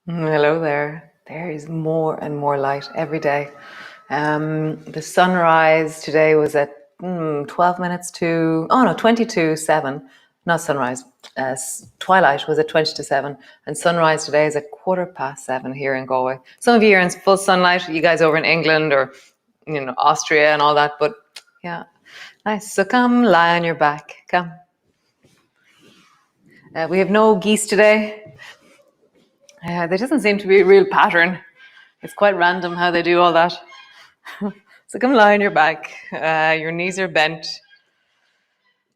Hello there. There is more and more light every day. The sunrise today was at 12 minutes to, oh no, 20 to 7. Not sunrise. Twilight was at 20 to 7. And sunrise today is at 7:15 here in Galway. Some of you are in full sunlight, you guys over in England or, Austria and all that. But yeah, nice. So come lie on your back. Come. We have no geese today. There doesn't seem to be a real pattern. It's quite random how they do all that. So come lie on your back. Your knees are bent.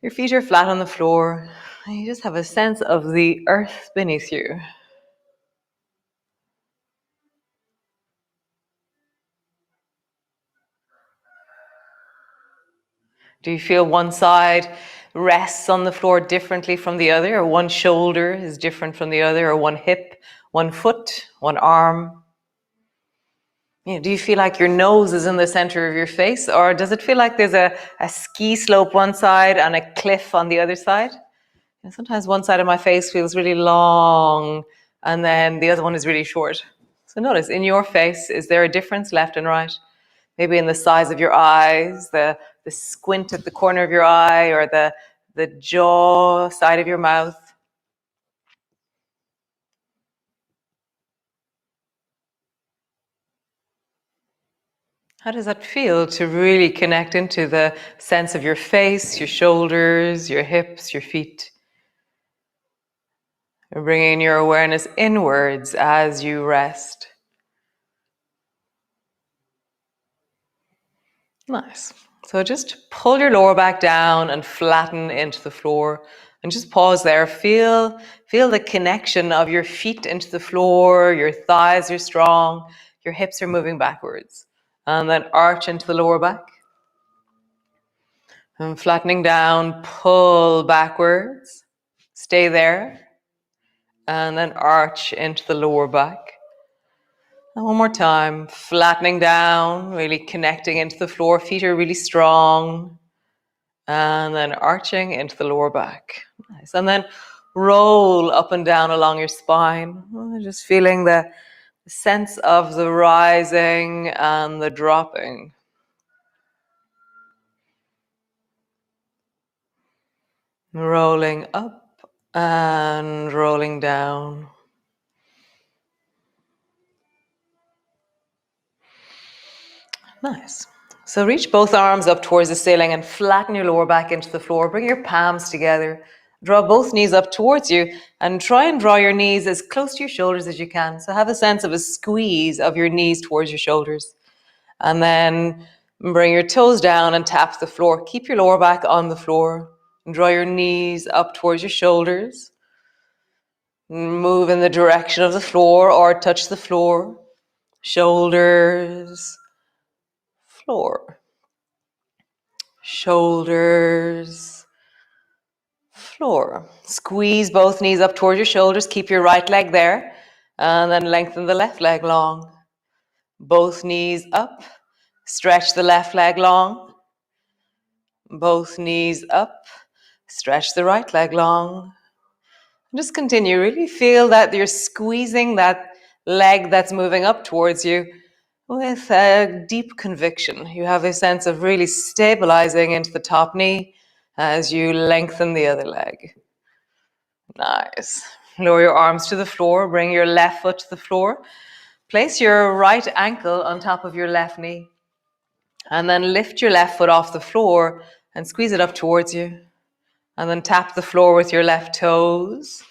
Your feet are flat on the floor. And you just have a sense of the earth beneath you. Do you feel one side rests on the floor differently from the other, or one shoulder is different from the other, or one hip, one foot, one arm? Do you feel like your nose is in the center of your face, or does it feel like there's a ski slope one side and a cliff on the other side? And sometimes one side of my face feels really long and then the other one is really short. So notice in your face, is there a difference left and right? Maybe in the size of your eyes, the squint at the corner of your eye, or the jaw side of your mouth. How does that feel to really connect into the sense of your face, your shoulders, your hips, your feet? You're bringing your awareness inwards as you rest. Nice. So just pull your lower back down and flatten into the floor, and just pause there. Feel the connection of your feet into the floor. Your thighs are strong. Your hips are moving backwards. And then arch into the lower back. And flattening down, pull backwards. Stay there. And then arch into the lower back. And one more time, flattening down, really connecting into the floor. Feet are really strong. And then arching into the lower back. Nice. And then roll up and down along your spine. Just feeling the sense of the rising and the dropping. Rolling up and rolling down. Nice. So reach both arms up towards the ceiling and flatten your lower back into the floor. Bring your palms together. Draw both knees up towards you and try and draw your knees as close to your shoulders as you can. So have a sense of a squeeze of your knees towards your shoulders. And then bring your toes down and tap the floor. Keep your lower back on the floor. And draw your knees up towards your shoulders. Move in the direction of the floor or touch the floor. Shoulders, floor. Shoulders, floor. Squeeze both knees up towards your shoulders. Keep your right leg there. And then lengthen the left leg long. Both knees up. Stretch the left leg long. Both knees up. Stretch the right leg long. Just continue. Really feel that you're squeezing that leg that's moving up towards you with a deep conviction. You have a sense of really stabilizing into the top knee as you lengthen the other leg. Nice. Lower your arms to the floor. Bring your left foot to the floor. Place your right ankle on top of your left knee. And then lift your left foot off the floor and squeeze it up towards you. And then tap the floor with your left toes.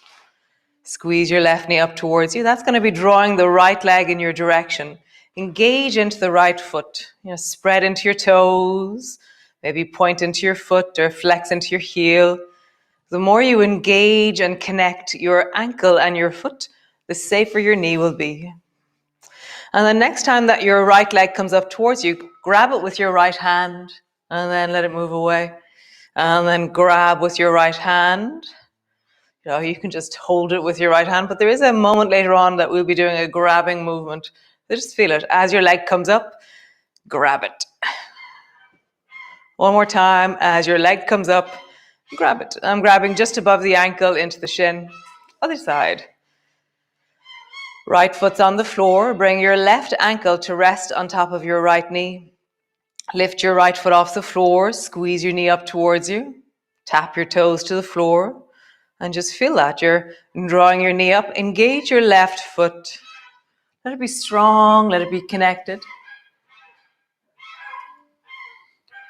Squeeze your left knee up towards you. That's going to be drawing the right leg in your direction. Engage into the right foot. Spread into your toes. Maybe point into your foot or flex into your heel. The more you engage and connect your ankle and your foot, the safer your knee will be. And the next time that your right leg comes up towards you, grab it with your right hand and then let it move away. And then grab with your right hand. You can just hold it with your right hand, but there is a moment later on that we'll be doing a grabbing movement. So just feel it. As your leg comes up, grab it. One more time. As your leg comes up, grab it. I'm grabbing just above the ankle into the shin. Other side. Right foot's on the floor. Bring your left ankle to rest on top of your right knee. Lift your right foot off the floor. Squeeze your knee up towards you. Tap your toes to the floor. And just feel that. You're drawing your knee up. Engage your left foot. Let it be strong. Let it be connected.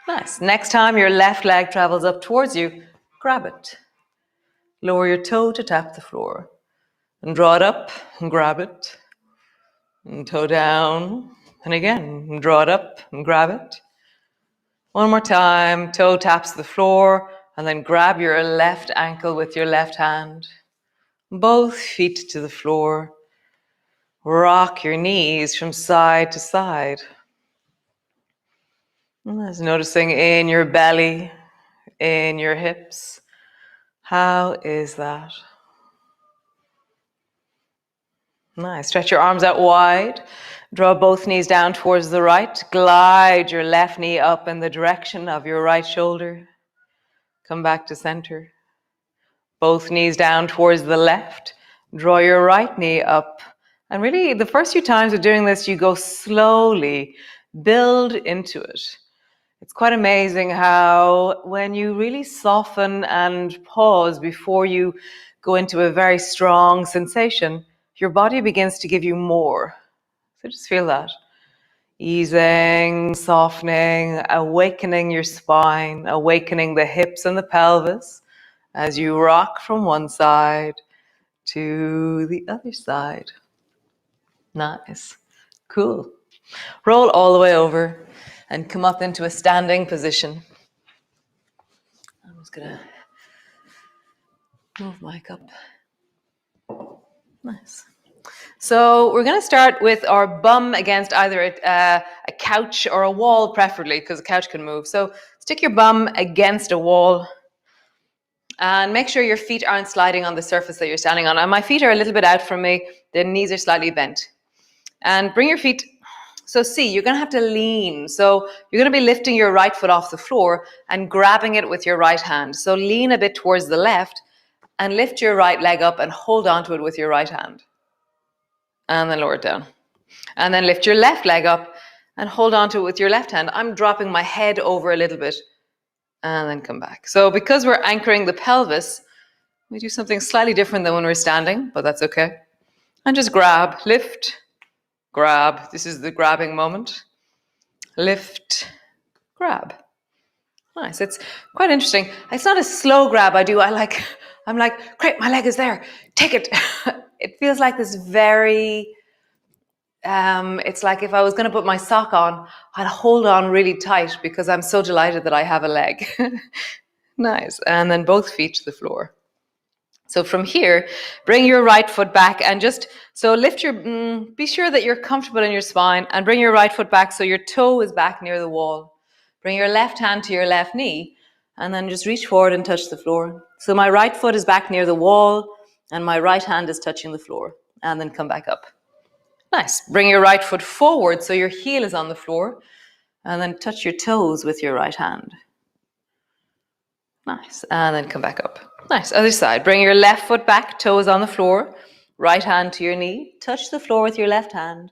Nice. Next time your left leg travels up towards you, grab it. Lower your toe to tap the floor. And draw it up and grab it. And toe down. And again, draw it up and grab it. One more time. Toe taps the floor. And then grab your left ankle with your left hand. Both feet to the floor. Rock your knees from side to side. Just noticing in your belly, in your hips. How is that? Nice. Stretch your arms out wide. Draw both knees down towards the right. Glide your left knee up in the direction of your right shoulder. Come back to center. Both knees down towards the left. Draw your right knee up. And really, the first few times of doing this, you go slowly. Build into it. It's quite amazing how when you really soften and pause before you go into a very strong sensation, your body begins to give you more. So just feel that. Easing, softening, awakening your spine, awakening the hips and the pelvis as you rock from one side to the other side. Nice. Cool. Roll all the way over and come up into a standing position. I'm just going to move my cup. Nice. So we're going to start with our bum against either a couch or a wall, preferably, because a couch can move. So stick your bum against a wall and make sure your feet aren't sliding on the surface that you're standing on. And my feet are a little bit out from me. The knees are slightly bent. And bring your feet. So see, you're going to have to lean. So you're going to be lifting your right foot off the floor and grabbing it with your right hand. So lean a bit towards the left and lift your right leg up and hold onto it with your right hand. And then lower it down. And then lift your left leg up and hold onto it with your left hand. I'm dropping my head over a little bit and then come back. So because we're anchoring the pelvis, we do something slightly different than when we're standing, but that's okay. And just grab, lift, grab. This is the grabbing moment. Lift, grab. Nice. It's quite interesting. It's not a slow grab I do. I'm like, great, my leg is there. Take it. It feels like this very, it's like if I was going to put my sock on, I'd hold on really tight because I'm so delighted that I have a leg. Nice. And then both feet to the floor. So from here, bring your right foot back and lift your, be sure that you're comfortable in your spine and bring your right foot back so your toe is back near the wall. Bring your left hand to your left knee and then just reach forward and touch the floor. So my right foot is back near the wall and my right hand is touching the floor, and then come back up. Nice. Bring your right foot forward so your heel is on the floor and then touch your toes with your right hand. Nice. And then come back up. Nice. Other side. Bring your left foot back, toes on the floor, right hand to your knee, touch the floor with your left hand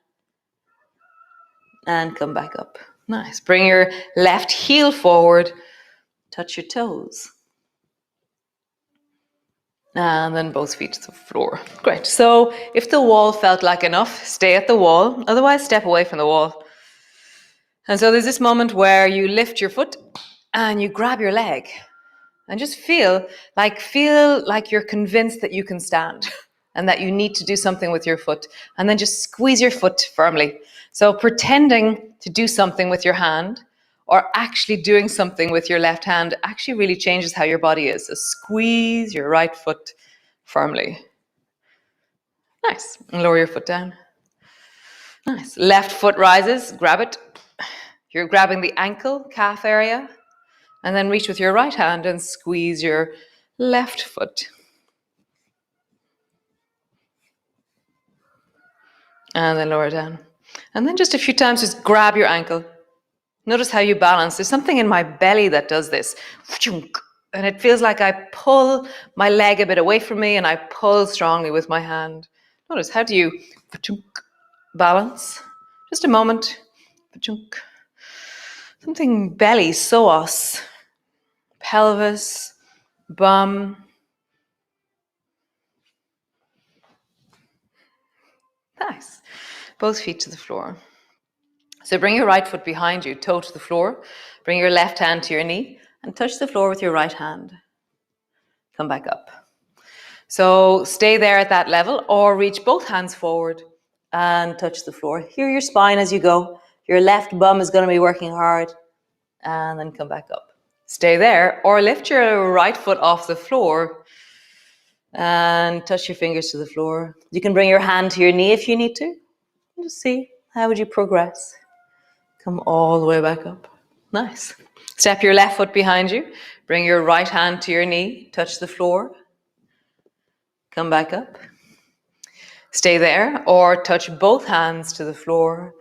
and come back up. Nice. Bring your left heel forward, touch your toes. And then both feet to the floor. Great. So if the wall felt like enough, stay at the wall. Otherwise, step away from the wall. And so there's this moment where you lift your foot and you grab your leg and just feel like you're convinced that you can stand and that you need to do something with your foot. And then just squeeze your foot firmly. So pretending to do something with your hand or actually doing something with your left hand actually really changes how your body is. So squeeze your right foot firmly. Nice. And lower your foot down. Nice. Left foot rises, grab it. You're grabbing the ankle, calf area, and then reach with your right hand and squeeze your left foot. And then lower down. And then just a few times, just grab your ankle. Notice how you balance. There's something in my belly that does this. And it feels like I pull my leg a bit away from me and I pull strongly with my hand. Notice, how do you balance? Just a moment. Something belly, psoas, pelvis, bum. Nice. Both feet to the floor. So bring your right foot behind you, toe to the floor. Bring your left hand to your knee and touch the floor with your right hand. Come back up. So stay there at that level or reach both hands forward and touch the floor. Hear your spine as you go. Your left bum is going to be working hard, and then come back up. Stay there or lift your right foot off the floor and touch your fingers to the floor. You can bring your hand to your knee if you need to. Just see, how would you progress? Come all the way back up. Nice. Step your left foot behind you. Bring your right hand to your knee. Touch the floor. Come back up. Stay there or touch both hands to the floor.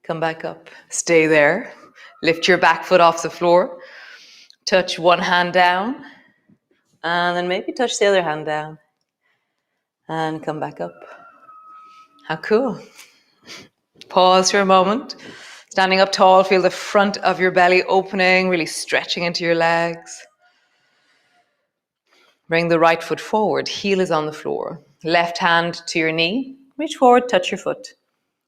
Come back up. Stay there. Lift your back foot off the floor. Touch one hand down. And then maybe touch the other hand down. And come back up. How cool. Pause for a moment. Standing up tall, feel the front of your belly opening, really stretching into your legs. Bring the right foot forward, heel is on the floor. Left hand to your knee, reach forward, touch your foot.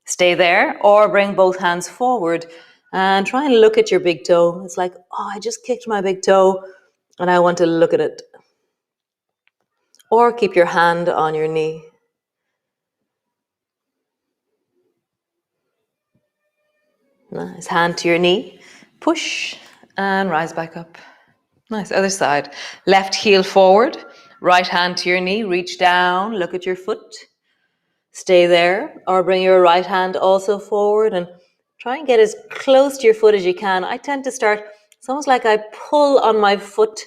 Stay there or bring both hands forward and try and look at your big toe. It's like, oh, I just kicked my big toe and I want to look at it. Or keep your hand on your knee. Nice, hand to your knee, push and rise back up. Nice, other side. Left heel forward, right hand to your knee, reach down, look at your foot. Stay there or bring your right hand also forward and try and get as close to your foot as you can. I tend to start, it's almost like I pull on my foot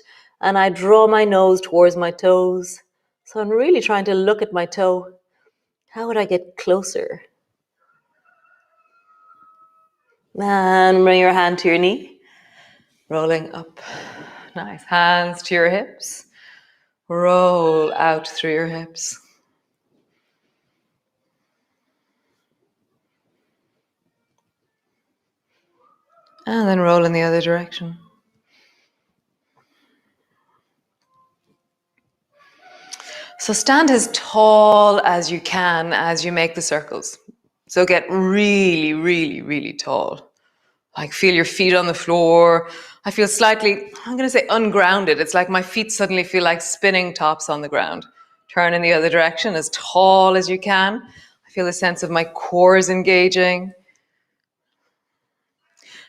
and I draw my nose towards my toes. So I'm really trying to look at my toe. How would I get closer? And bring your hand to your knee, rolling up. Nice, hands to your hips. Roll out through your hips. And then roll in the other direction. So stand as tall as you can as you make the circles. So get really, really, really tall. Like feel your feet on the floor. I feel slightly, I'm going to say ungrounded. It's like my feet suddenly feel like spinning tops on the ground. Turn in the other direction as tall as you can. I feel a sense of my core is engaging.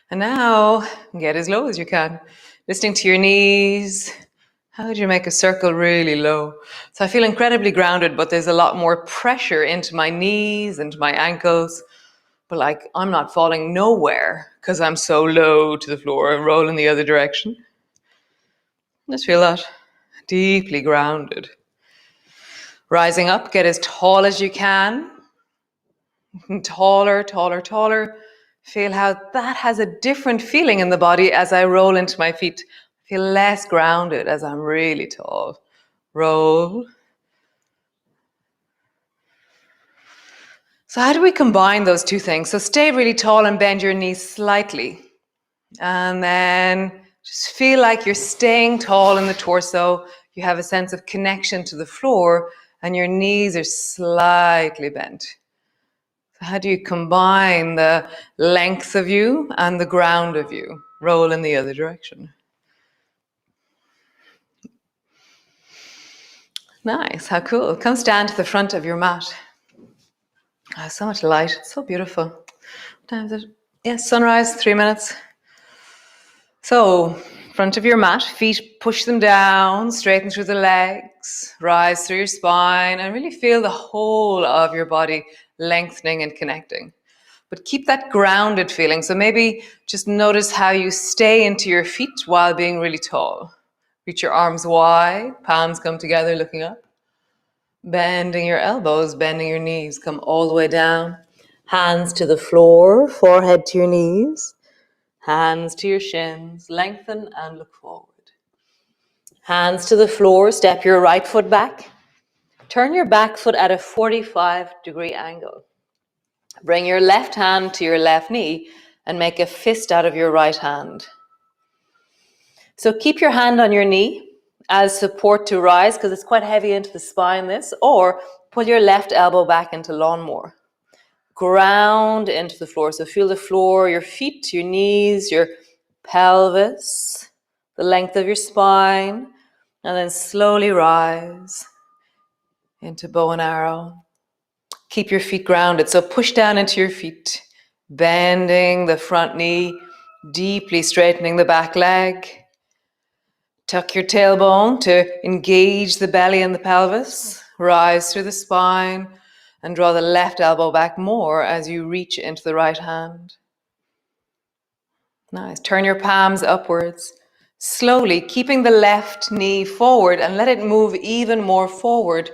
And now get as low as you can. Listening to your knees. How would you make a circle really low? So I feel incredibly grounded, but there's a lot more pressure into my knees and my ankles. But like I'm not falling nowhere because I'm so low to the floor and roll in the other direction. Just feel that. Deeply grounded. Rising up, get as tall as you can. Taller, taller, taller. Feel how that has a different feeling in the body as I roll into my feet. Feel less grounded as I'm really tall. Roll. So how do we combine those two things? So stay really tall and bend your knees slightly. And then just feel like you're staying tall in the torso. You have a sense of connection to the floor and your knees are slightly bent. So how do you combine the length of you and the ground of you? Roll in the other direction. Nice, how cool. Come stand to the front of your mat. Oh, so much light, it's so beautiful. What time is it? Yes, sunrise, 3 minutes. So, front of your mat, feet push them down, straighten through the legs, rise through your spine, and really feel the whole of your body lengthening and connecting. But keep that grounded feeling. So maybe just notice how you stay into your feet while being really tall. Reach your arms wide, palms come together, looking up. Bending your elbows, bending your knees, come all the way down. Hands to the floor, forehead to your knees. Hands to your shins, lengthen and look forward. Hands to the floor, step your right foot back. Turn your back foot at a 45-degree angle. Bring your left hand to your left knee and make a fist out of your right hand. So keep your hand on your knee as support to rise, because it's quite heavy into the spine, this, or pull your left elbow back into lawnmower. Ground into the floor. So feel the floor, your feet, your knees, your pelvis, the length of your spine, and then slowly rise into bow and arrow. Keep your feet grounded. So push down into your feet, bending the front knee, deeply straightening the back leg. Tuck your tailbone to engage the belly and the pelvis. Rise through the spine and draw the left elbow back more as you reach into the right hand. Nice. Turn your palms upwards. Slowly, keeping the left knee forward and let it move even more forward.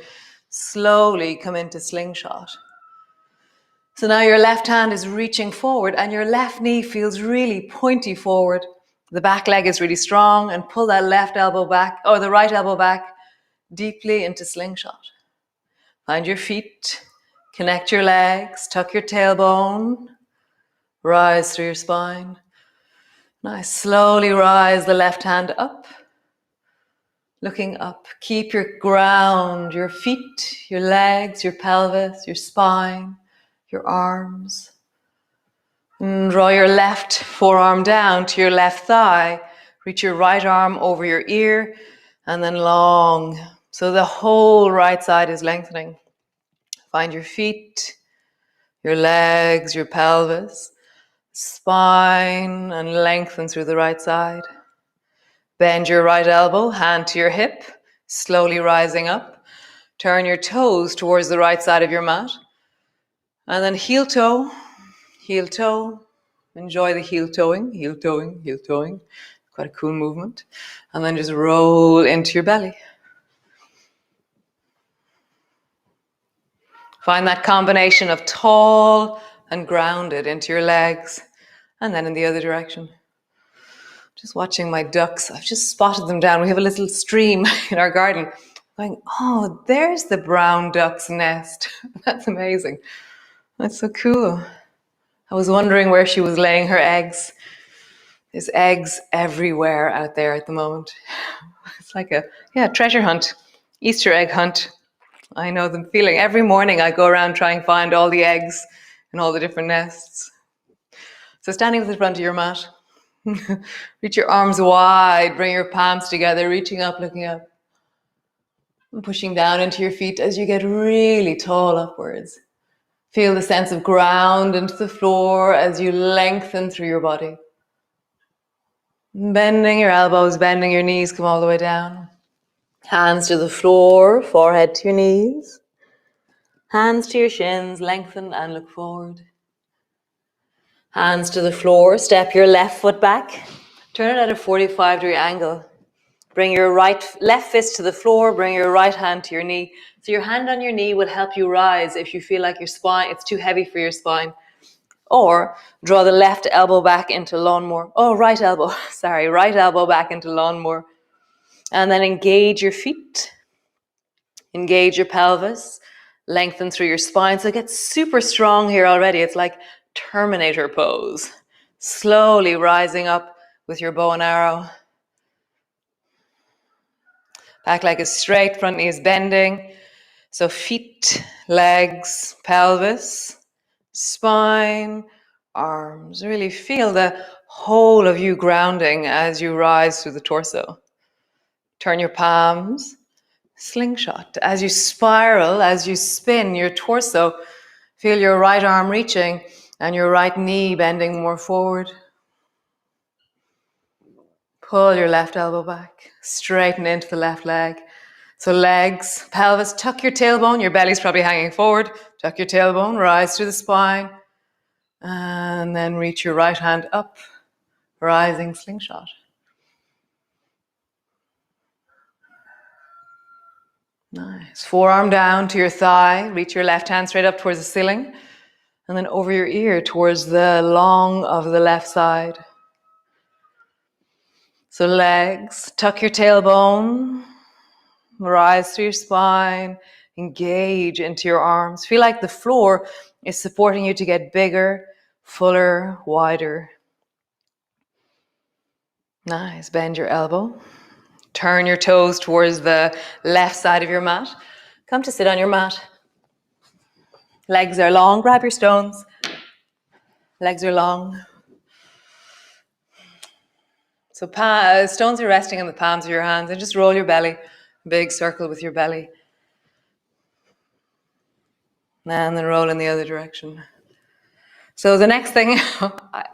Slowly come into slingshot. So now your left hand is reaching forward and your left knee feels really pointy forward. The back leg is really strong, and pull that left elbow back, or the right elbow back, deeply into slingshot. Find your feet, connect your legs, tuck your tailbone, rise through your spine. Nice. Slowly rise the left hand up, looking up. Keep your ground, your feet, your legs, your pelvis, your spine, your arms. And draw your left forearm down to your left thigh. Reach your right arm over your ear and then long. So the whole right side is lengthening. Find your feet, your legs, your pelvis, spine, and lengthen through the right side. Bend your right elbow, hand to your hip, slowly rising up. Turn your toes towards the right side of your mat. And then heel toe, heel toe. Enjoy the heel toeing, heel toeing, heel toeing. Quite a cool movement. And then just roll into your belly. Find that combination of tall and grounded into your legs. And then in the other direction. Just watching my ducks. I've just spotted them down. We have a little stream in our garden. Going, oh, there's the brown duck's nest. That's amazing. That's so cool. I was wondering where she was laying her eggs. There's eggs everywhere out there at the moment. It's like a treasure hunt, Easter egg hunt. I know the feeling. Every morning I go around trying to find all the eggs in all the different nests. So standing at the front of your mat, reach your arms wide, bring your palms together, reaching up, looking up, and pushing down into your feet as you get really tall upwards. Feel the sense of ground into the floor as you lengthen through your body. Bending your elbows, bending your knees, come all the way down. Hands to the floor, forehead to your knees. Hands to your shins, lengthen and look forward. Hands to the floor, step your left foot back. Turn it at a 45-degree angle. Bring your left fist to the floor, bring your right hand to your knee. So your hand on your knee will help you rise if you feel like your spine, it's too heavy for your spine. Or draw the left elbow back into lawnmower. Right elbow back into lawnmower. And then engage your feet. Engage your pelvis. Lengthen through your spine. So it gets super strong here already. It's like Terminator pose. Slowly rising up with your bow and arrow. Back leg is straight, front knee is bending. So feet, legs, pelvis, spine, arms. Really feel the whole of you grounding as you rise through the torso. Turn your palms, slingshot. As you spiral, as you spin your torso, feel your right arm reaching and your right knee bending more forward. Pull your left elbow back, straighten into the left leg. So legs, pelvis, tuck your tailbone. Your belly's probably hanging forward. Tuck your tailbone, rise through the spine. And then reach your right hand up, rising slingshot. Nice. Forearm down to your thigh. Reach your left hand straight up towards the ceiling. And then over your ear towards the long of the left side. So legs, tuck your tailbone. Rise through your spine. Engage into your arms. Feel like the floor is supporting you to get bigger, fuller, wider. Nice. Bend your elbow. Turn your toes towards the left side of your mat. Come to sit on your mat. Legs are long. Grab your stones. Legs are long. So stones are resting on the palms of your hands, and just roll your belly. Big circle with your belly. And then roll in the other direction. So the next thing,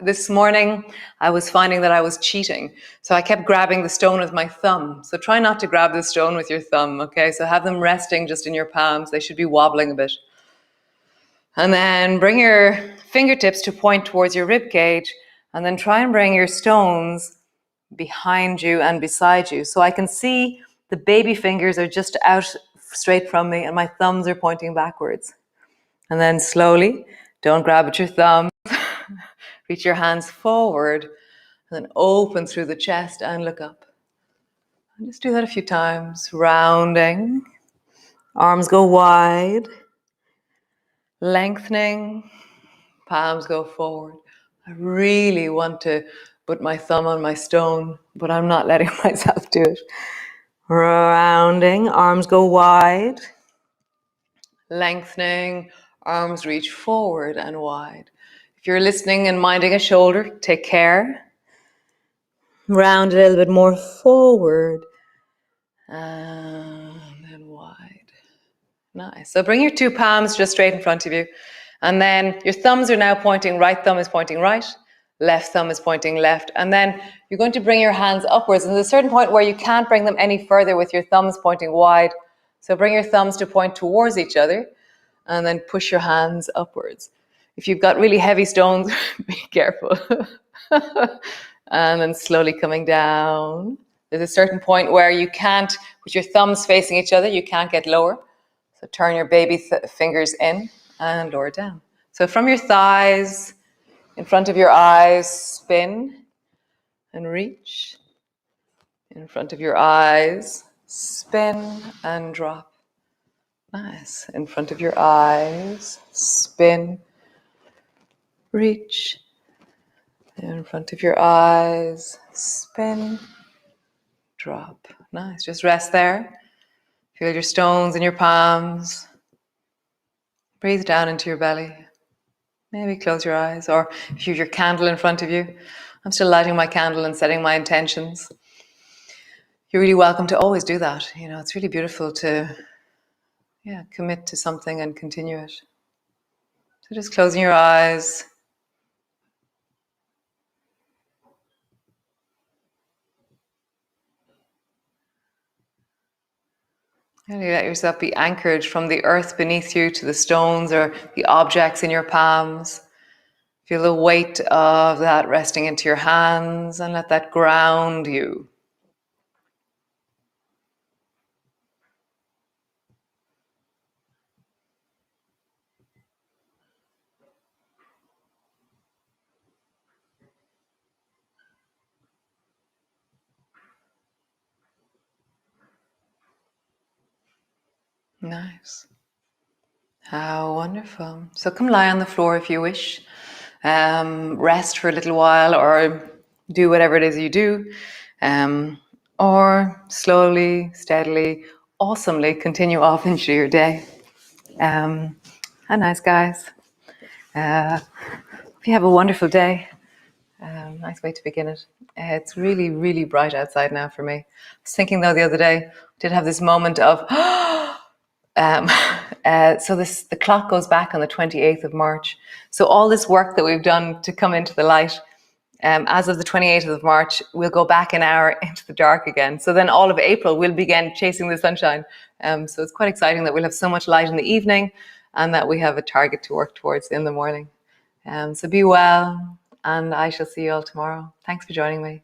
this morning, I was finding that I was cheating. So I kept grabbing the stone with my thumb. So try not to grab the stone with your thumb, okay? So have them resting just in your palms. They should be wobbling a bit. And then bring your fingertips to point towards your rib cage, and then try and bring your stones behind you and beside you. So I can see the baby fingers are just out straight from me, and my thumbs are pointing backwards. And then slowly, don't grab at your thumb, reach your hands forward, and then open through the chest and look up. And just do that a few times, rounding. Arms go wide, lengthening, palms go forward. I really want to put my thumb on my stone, but I'm not letting myself do it. Rounding, arms go wide, lengthening, arms reach forward and wide. If you're listening and minding a shoulder, take care. Round a little bit more forward and then wide. Nice. So bring your two palms just straight in front of you. And then your thumbs are now pointing, right thumb is pointing right, left thumb is pointing left. And then you're going to bring your hands upwards. And there's a certain point where you can't bring them any further with your thumbs pointing wide. So bring your thumbs to point towards each other and then push your hands upwards. If you've got really heavy stones, be careful. And then slowly coming down. There's a certain point where you can't, with your thumbs facing each other, you can't get lower. So turn your baby fingers in and lower down. So from your thighs, in front of your eyes, spin and reach. In front of your eyes, spin and drop. Nice. In front of your eyes, spin, reach. In front of your eyes, spin, drop. Nice. Just rest there. Feel your stones in your palms. Breathe down into your belly. Maybe close your eyes, or if you have your candle in front of you. I'm still lighting my candle and setting my intentions. You're really welcome to always do that. You know, it's really beautiful to commit to something and continue it. So just closing your eyes. And you let yourself be anchored from the earth beneath you to the stones or the objects in your palms. Feel the weight of that resting into your hands and let that ground you. Nice. How wonderful. So come lie on the floor if you wish. Rest for a little while or do whatever it is you do. Or slowly, steadily, awesomely continue off into your day. How nice, guys. If you have a wonderful day. Nice way to begin it. It's really, really bright outside now for me. I was thinking though the other day, I did have this moment of, so the clock goes back on the 28th of March. So all this work that we've done to come into the light, as of the 28th of March, we'll go back an hour into the dark again. So then all of April, we'll begin chasing the sunshine. So it's quite exciting that we'll have so much light in the evening and that we have a target to work towards in the morning. So be well, and I shall see you all tomorrow. Thanks for joining me.